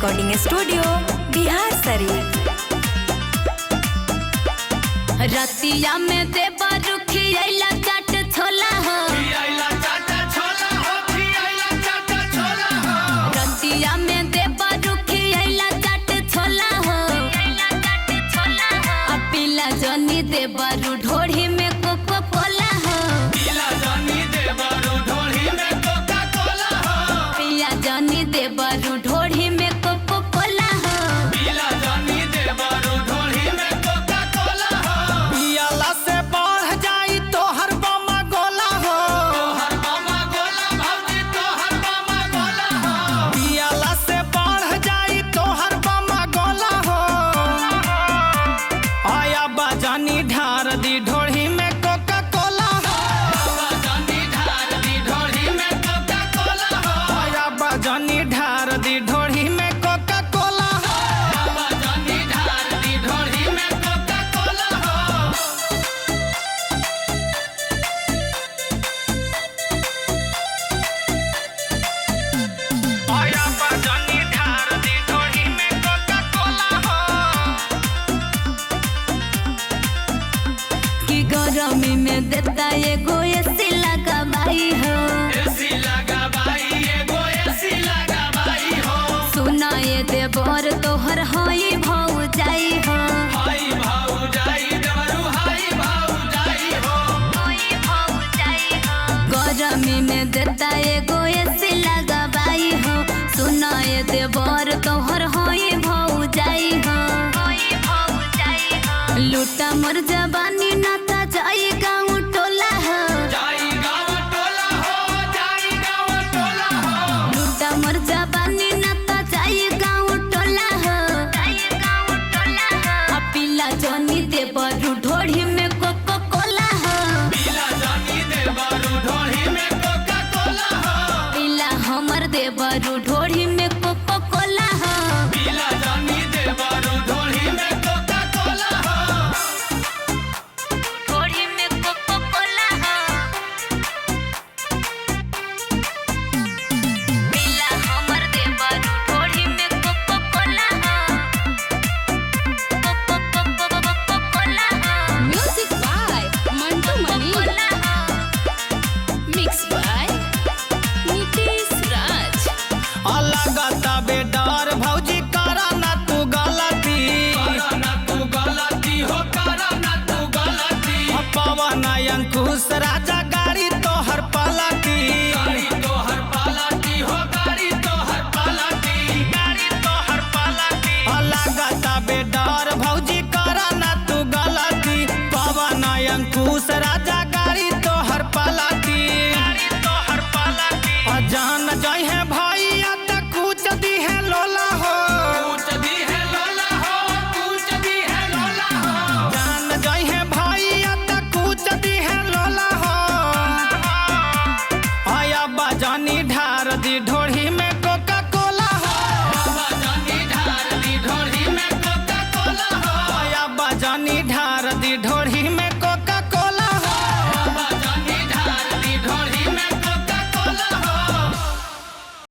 Recording studio Bihar Sharif. रतिया में देवा रुखी आइला चाट छोला हो, रतिया में देवा रुखी आइला चाट छोला हो, पीला जनी देवा रू ढोढ़ी में कोको कोला हो, पीला जनी देवा रू ढोढ़ी में कोका कोला हो, पिया जनी देवा रू ढोढ़ी में कोको कोला हो, पीला जनी देवा रू ढोढ़ी में कोका कोला हो। पियाला से बढ़ जाई तोहर बमा गोला हो, तोहर मामा गोला भौजी तोहर मामा गोला हो, पियाला से बढ़ जाई तोहर बमा गोला हो। आया बाजानी ढार दी ढोढ़ी में कोका कोला हो, बाबा जनी ढार दी ढोढ़ी में कोका कोला हो, आया बाजानी ढार दी ढोढ़ी में कोका कोला हो। बाबा जनी ढार दी ढोढ़ी में कोका कोला हो। आया बाजानी ढार दी ढोढ़ी में कोका कोला हो। कि गरमी में देता एगो एसी लगा भाई हो, एसी लगा बाई एगो एसी लगा बाई हो, सुना ये देवर तोहर होई भौ जाई हो, हाई भाऊ जाई देवरू हाई भाऊ जाई हो, गरमी में देता एगो एसी लगा भाई हो, सुना ये देवर तोहर होई भौ जाई हो, लूटा मोर जवानी नाता जाई गाँव टोला हो, जाई गाँव टोला हो, जाई गाँव टोला हो, लूटा मोर जवानी नाता जाई गाँव टोला हो, पीला जनी देवर ढोढ़ी में कोको कोला हो, पीला जनी देवा रू ढोढ़ी में कोका कोला हो, पीला हमर देवर ढोढ़ी में कोको कोला हो, पीला जनी देवा रू ढोढ़ी में कोका कोला हो, ढोढ़ी में कोको कोला हो, पीला हमर देवर ढोढ़ी में कोको कोला हो, कोको कोला हो, music by Mantu Mani, mix by Nitish Raj. अलगता बेडर भौजी करा ना तू गलती, करा ना तू गलती हो, करा ना तू गलती, पवन अंकुश राजा गाड़ी तोहर पलटी, गाड़ी तोहर पालटी हो, गाड़ी तोहर पालटी, गाड़ी तोहर पलटी। अलगता बेडर भौजी करा ना तू गलती, पवन अंकुश राजा गाड़ी तोहर पलटी, गाड़ी तोहर पलटी। जान जाई है भैया त कुछ दी है लोला हो, कूच दी है लोला हो, कूच दी है लोला हो, जान जाई है भैया त कुछ दी है लोला हो। आया बाजान